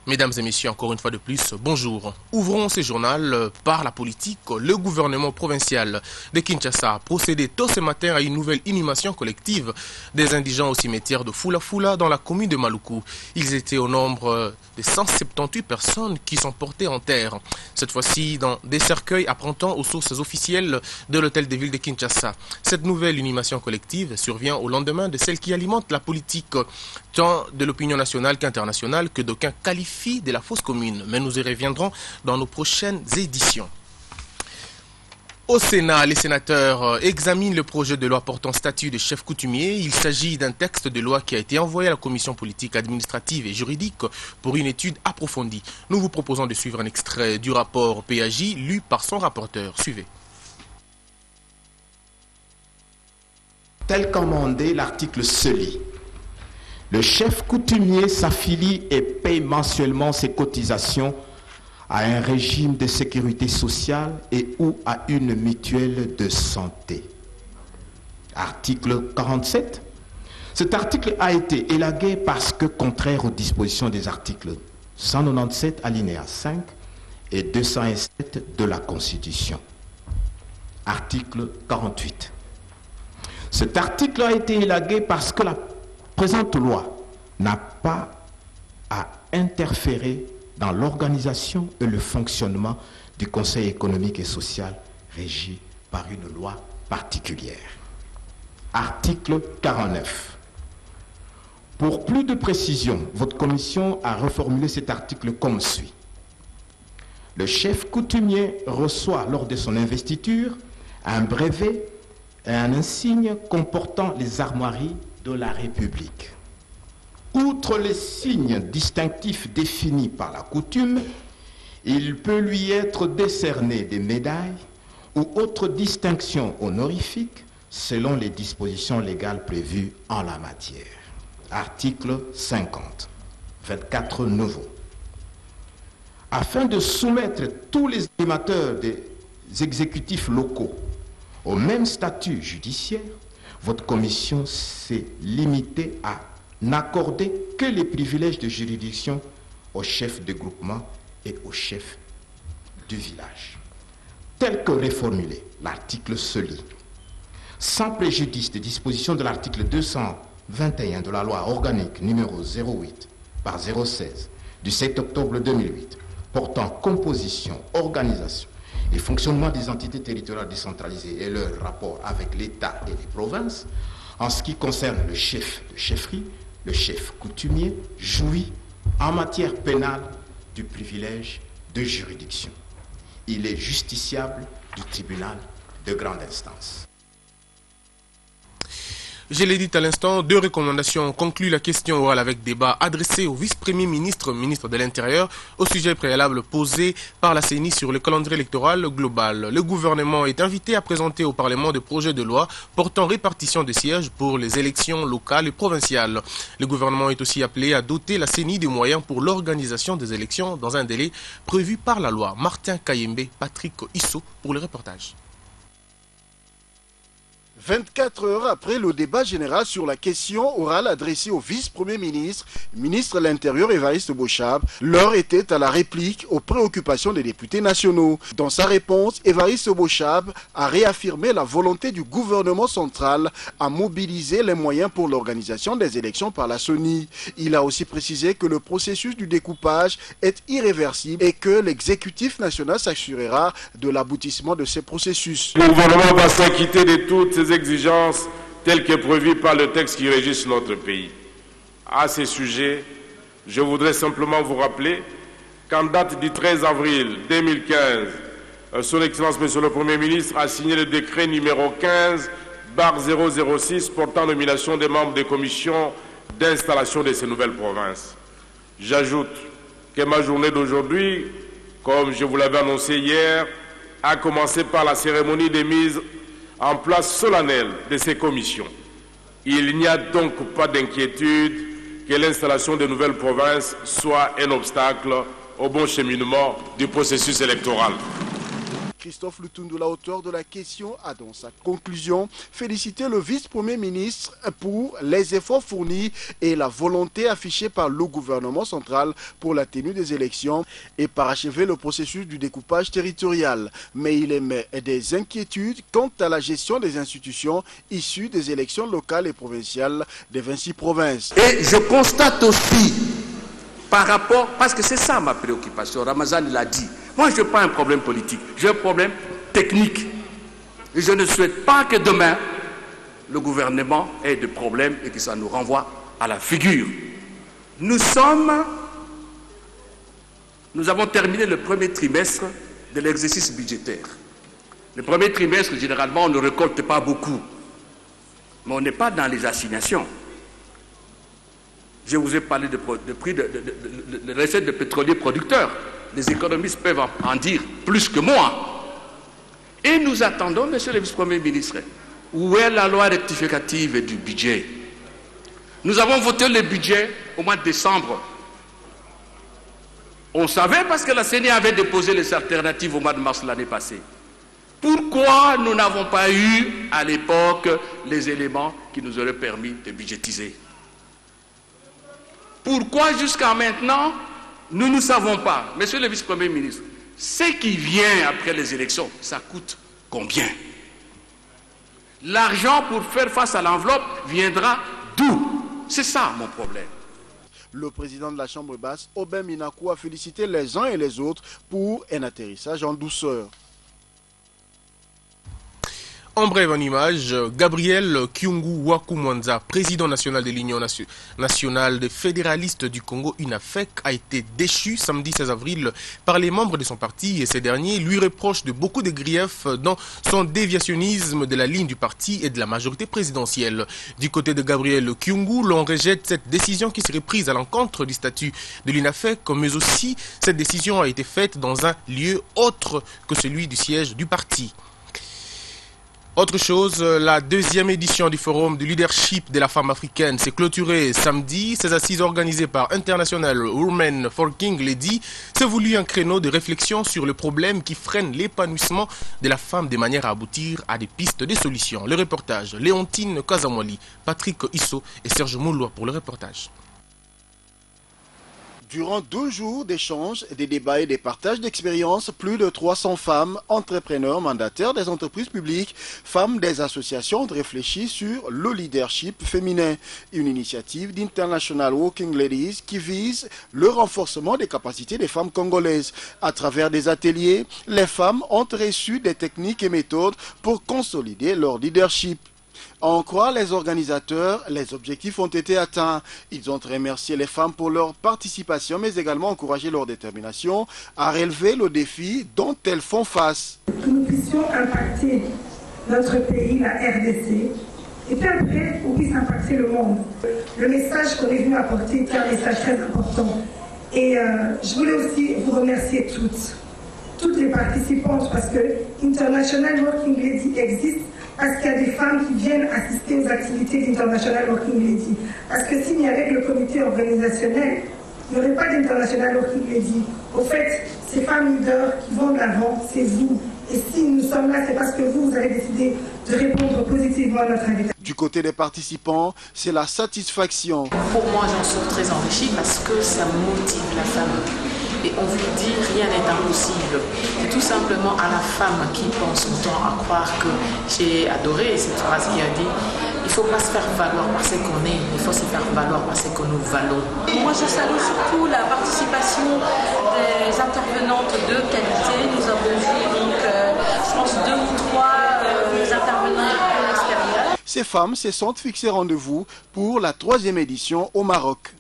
Mesdames et messieurs, encore une fois de plus, bonjour. Ouvrons ce journal par la politique. Le gouvernement provincial de Kinshasa a procédé tôt ce matin à une nouvelle inhumation collective des indigents au cimetière de Fula Fula dans la commune de Maluku. Ils étaient au nombre de 178 personnes qui sont portées en terre. Cette fois-ci dans des cercueils apparentant aux sources officielles de l'hôtel de ville de Kinshasa. Cette nouvelle inhumation collective survient au lendemain de celle qui alimente la politique tant de l'opinion nationale qu'internationale que d'aucuns qualifient de la fosse commune, mais nous y reviendrons dans nos prochaines éditions. Au Sénat, les sénateurs examinent le projet de loi portant statut de chef coutumier. Il s'agit d'un texte de loi qui a été envoyé à la commission politique, administrative et juridique pour une étude approfondie. Nous vous proposons de suivre un extrait du rapport PAJ lu par son rapporteur. Suivez. Tel qu'amendé, l'article se lit. Le chef coutumier s'affilie et paye mensuellement ses cotisations à un régime de sécurité sociale et ou à une mutuelle de santé. Article 47. Cet article a été élagué parce que contraire aux dispositions des articles 197 alinéa 5 et 207 de la Constitution. Article 48. Cet article a été élagué parce que la présente loi n'a pas à interférer dans l'organisation et le fonctionnement du Conseil économique et social régi par une loi particulière. Article 49. Pour plus de précision, votre commission a reformulé cet article comme suit. Le chef coutumier reçoit lors de son investiture un brevet et un insigne comportant les armoiries de la République. Outre les signes distinctifs définis par la coutume, il peut lui être décerné des médailles ou autres distinctions honorifiques selon les dispositions légales prévues en la matière. Article 50. 24 nouveaux. Afin de soumettre tous les animateurs des exécutifs locaux au même statut judiciaire, votre commission s'est limitée à n'accorder que les privilèges de juridiction aux chefs de groupement et aux chefs du village. Tel que réformulé, l'article se lit. Sans préjudice des dispositions de l'article 221 de la loi organique numéro 08/016 du 7 octobre 2008 portant composition, organisation et fonctionnement des entités territoriales décentralisées et leur rapport avec l'État et les provinces, en ce qui concerne le chef de chefferie, le chef coutumier jouit en matière pénale du privilège de juridiction. Il est justiciable du tribunal de grande instance. Je l'ai dit à l'instant, deux recommandations concluent la question orale avec débat adressé au vice-premier ministre, ministre de l'Intérieur, au sujet préalable posé par la CENI sur le calendrier électoral global. Le gouvernement est invité à présenter au Parlement des projets de loi portant répartition de sièges pour les élections locales et provinciales. Le gouvernement est aussi appelé à doter la CENI des moyens pour l'organisation des élections dans un délai prévu par la loi. Martin Kayembe, Patrick Issou pour le reportage. 24 heures après le débat général sur la question orale adressée au vice-premier ministre, ministre de l'Intérieur Évariste Bochab, l'heure était à la réplique aux préoccupations des députés nationaux. Dans sa réponse, Évariste Bochab a réaffirmé la volonté du gouvernement central à mobiliser les moyens pour l'organisation des élections par la CENI. Il a aussi précisé que le processus du découpage est irréversible et que l'exécutif national s'assurera de l'aboutissement de ces processus. Le gouvernement va s'acquitter de toutes ces exigences telles que prévues par le texte qui régisse notre pays. À ce sujet, je voudrais simplement vous rappeler qu'en date du 13 avril 2015, Son Excellence Monsieur le Premier ministre a signé le décret numéro 15/006 portant nomination des membres des commissions d'installation de ces nouvelles provinces. J'ajoute que ma journée d'aujourd'hui, comme je vous l'avais annoncé hier, a commencé par la cérémonie de mise en place solennelle de ces commissions. Il n'y a donc pas d'inquiétude que l'installation de nouvelles provinces soit un obstacle au bon cheminement du processus électoral. Christophe Lutundula, auteur de la question, a dans sa conclusion félicité le vice-premier ministre pour les efforts fournis et la volonté affichée par le gouvernement central pour la tenue des élections et parachever le processus du découpage territorial. Mais il émet des inquiétudes quant à la gestion des institutions issues des élections locales et provinciales des 26 provinces. Et je constate aussi, par rapport, parce que c'est ça ma préoccupation, Ramazan l'a dit, moi je n'ai pas un problème politique, j'ai un problème technique. Et je ne souhaite pas que demain, le gouvernement ait des problèmes et que ça nous renvoie à la figure. Nous avons terminé le premier trimestre de l'exercice budgétaire. Le premier trimestre, généralement, on ne récolte pas beaucoup. Mais on n'est pas dans les assignations. Je vous ai parlé de prix de recettes de pétroliers producteurs. Les économistes peuvent en dire plus que moi. Et nous attendons, monsieur le vice-premier ministre, où est la loi rectificative du budget? Nous avons voté le budget au mois de décembre. On savait parce que la CENI avait déposé les alternatives au mois de mars l'année passée. Pourquoi nous n'avons pas eu à l'époque les éléments qui nous auraient permis de budgétiser? Pourquoi jusqu'à maintenant, nous ne savons pas, monsieur le vice-premier ministre, ce qui vient après les élections, ça coûte combien? L'argent pour faire face à l'enveloppe viendra d'où? C'est ça mon problème. Le président de la Chambre basse, Aubin Minakou, a félicité les uns et les autres pour un atterrissage en douceur. En bref, en image, Gabriel Kyungu Wakumwanza, président national de l'Union nationale des fédéralistes du Congo, UNAFEC, a été déchu samedi 16 avril par les membres de son parti et ces derniers lui reprochent de beaucoup de griefs dans son déviationnisme de la ligne du parti et de la majorité présidentielle. Du côté de Gabriel Kyungu, l'on rejette cette décision qui serait prise à l'encontre du statut de l'UNAFEC, mais aussi cette décision a été faite dans un lieu autre que celui du siège du parti. Autre chose, la deuxième édition du Forum du leadership de la femme africaine s'est clôturée samedi. Ces assises organisées par International Women for King Lady s'est voulu un créneau de réflexion sur le problème qui freine l'épanouissement de la femme de manière à aboutir à des pistes de solutions. Le reportage, Léontine Kazamwali, Patrick Isso et Serge Moulois pour le reportage. Durant 2 jours d'échanges, des débats et des partages d'expériences, plus de 300 femmes, entrepreneurs, mandataires des entreprises publiques, femmes des associations ont réfléchi sur le leadership féminin. Une initiative d'International Working Ladies qui vise le renforcement des capacités des femmes congolaises. À travers des ateliers, les femmes ont reçu des techniques et méthodes pour consolider leur leadership. À en croire les organisateurs, les objectifs ont été atteints. Ils ont remercié les femmes pour leur participation, mais également encouragé leur détermination à relever le défi dont elles font face. Que nous puissions impacter notre pays, la RDC, et puis après, qu'on puisse impacter le monde. Le message qu'on est venu apporter était un message très important. Et je voulais aussi vous remercier toutes les participantes, parce que International Working Lady existe parce qu'il y a des femmes qui viennent assister aux activités d'International Working Lady. Parce que s'il n'y avait que le comité organisationnel, il n'y aurait pas d'International Working Lady. Au fait, ces femmes leaders qui vont de l'avant, c'est vous. Et si nous sommes là, c'est parce que vous avez décidé de répondre positivement à notre invitation. Du côté des participants, c'est la satisfaction. Pour moi, j'en sors très enrichie parce que ça motive la femme. Et on vous dit, rien n'est impossible. C'est tout simplement à la femme qui pense autant à croire que j'ai adoré cette phrase qui a dit il ne faut pas se faire valoir parce qu'on est, il faut se faire valoir parce que nous valons. Moi, je salue surtout la participation des intervenantes de qualité. Nous avons vu donc, je pense, 2 ou 3 intervenants de l'extérieur. Ces femmes se sont fixées rendez-vous pour la 3e édition au Maroc.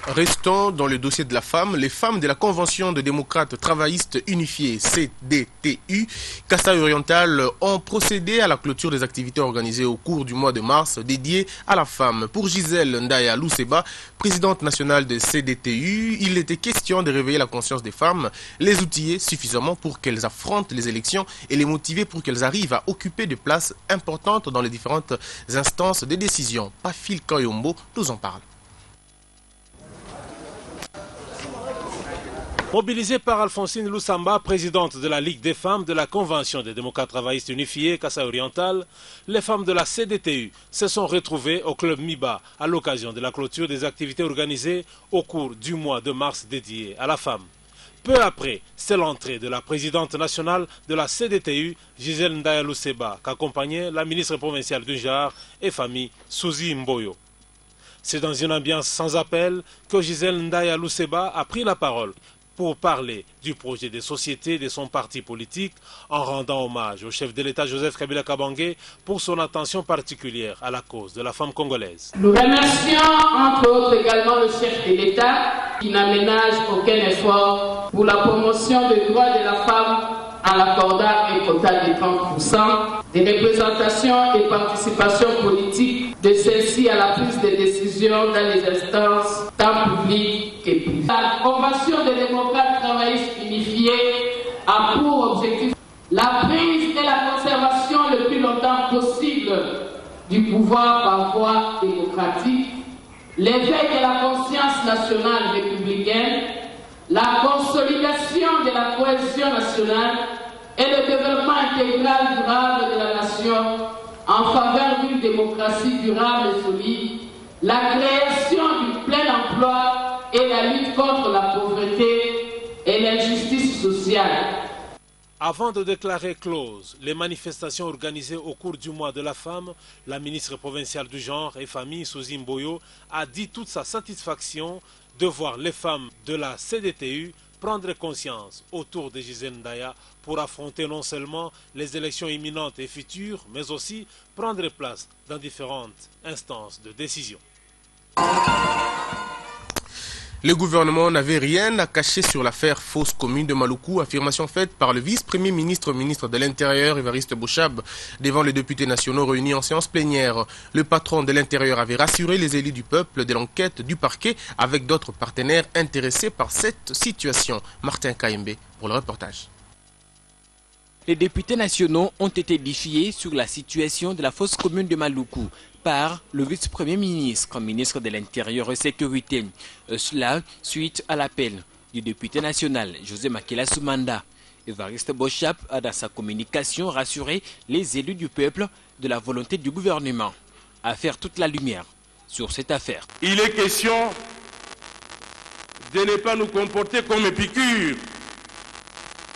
Restons dans le dossier de la femme. Les femmes de la Convention de démocrates travaillistes unifiés, CDTU, Kasaï Oriental, ont procédé à la clôture des activités organisées au cours du mois de mars dédiées à la femme. Pour Gisèle Ndaya Lousseba, présidente nationale de CDTU, il était question de réveiller la conscience des femmes, les outiller suffisamment pour qu'elles affrontent les élections et les motiver pour qu'elles arrivent à occuper des places importantes dans les différentes instances de décision. Pafil Kayombo nous en parle. Mobilisée par Alphonsine Lusamba, présidente de la Ligue des femmes de la Convention des démocrates travaillistes unifiés Kasaï oriental, les femmes de la CDTU se sont retrouvées au club MIBA à l'occasion de la clôture des activités organisées au cours du mois de mars dédié à la femme. Peu après, c'est l'entrée de la présidente nationale de la CDTU, Gisèle Ndaya Luseba, qu'accompagnait la ministre provinciale du genre et famille, Suzy Mboyo. C'est dans une ambiance sans appel que Gisèle Ndaya Luseba a pris la parole pour parler du projet de société de son parti politique en rendant hommage au chef de l'État Joseph Kabila Kabange pour son attention particulière à la cause de la femme congolaise. Nous remercions entre autres également le chef de l'État qui n'aménage aucun effort pour la promotion des droits de la femme en accordant un quota de 30% des représentations et participations politiques de celle-ci à la prise de décision dans les instances tant publiques que privées. La Convention des démocrates travaillistes unifiés a pour objectif la prise et la conservation le plus longtemps possible du pouvoir par voie démocratique, l'éveil de la conscience nationale républicaine, la consolidation de la cohésion nationale et le développement intégral durable de la nation en faveur d'une démocratie durable et solide, la création du plein emploi et la lutte contre la pauvreté et l'injustice sociale. Avant de déclarer closes les manifestations organisées au cours du mois de la femme, la ministre provinciale du genre et famille, Suzy Mboyo, a dit toute sa satisfaction de voir les femmes de la CDTU prendre conscience autour de Gisèle Ndaya pour affronter non seulement les élections imminentes et futures, mais aussi prendre place dans différentes instances de décision. Le gouvernement n'avait rien à cacher sur l'affaire fausse commune de Maluku, affirmation faite par le vice-premier ministre de l'Intérieur, Évariste Boshab, devant les députés nationaux réunis en séance plénière. Le patron de l'Intérieur avait rassuré les élus du peuple de l'enquête du parquet avec d'autres partenaires intéressés par cette situation. Martin Kaimbe pour le reportage. Les députés nationaux ont été édifiés sur la situation de la fosse commune de Maluku par le vice-premier ministre, ministre de l'Intérieur et Sécurité. Cela suite à l'appel du député national José Makela Soumanda. Évariste Boshab a dans sa communication rassuré les élus du peuple de la volonté du gouvernement à faire toute la lumière sur cette affaire. Il est question de ne pas nous comporter comme Épicure,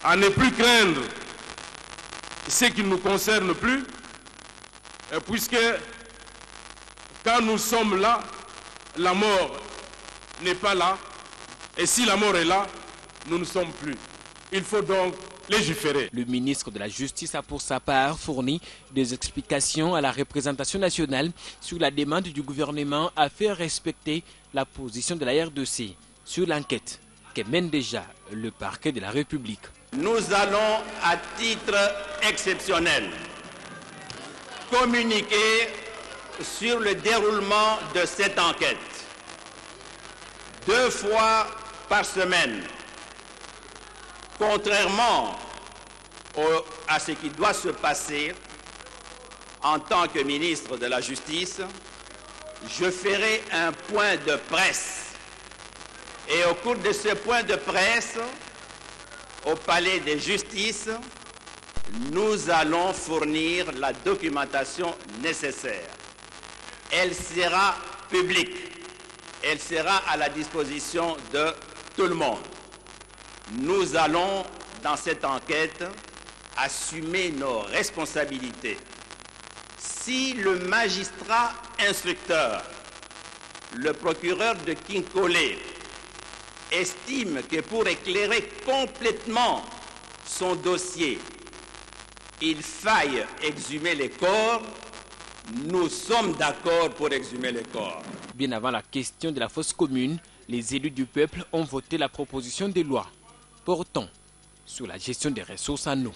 à ne plus craindre ce qui ne nous concerne plus, puisque quand nous sommes là, la mort n'est pas là, et si la mort est là, nous ne sommes plus. Il faut donc légiférer. Le ministre de la Justice a pour sa part fourni des explications à la représentation nationale sur la demande du gouvernement à faire respecter la position de la RDC sur l'enquête que mène déjà le parquet de la République. Nous allons, à titre exceptionnel, communiquer sur le déroulement de cette enquête 2 fois par semaine. Contrairement à ce qui doit se passer, en tant que ministre de la Justice, je ferai un point de presse. Et au cours de ce point de presse, au Palais de Justice, nous allons fournir la documentation nécessaire. Elle sera publique. Elle sera à la disposition de tout le monde. Nous allons, dans cette enquête, assumer nos responsabilités. Si le magistrat instructeur, le procureur de Kinkole, estime que pour éclairer complètement son dossier, il faille exhumer les corps, nous sommes d'accord pour exhumer les corps. Bien avant la question de la fosse commune, les élus du peuple ont voté la proposition de loi portant sur la gestion des ressources en eau.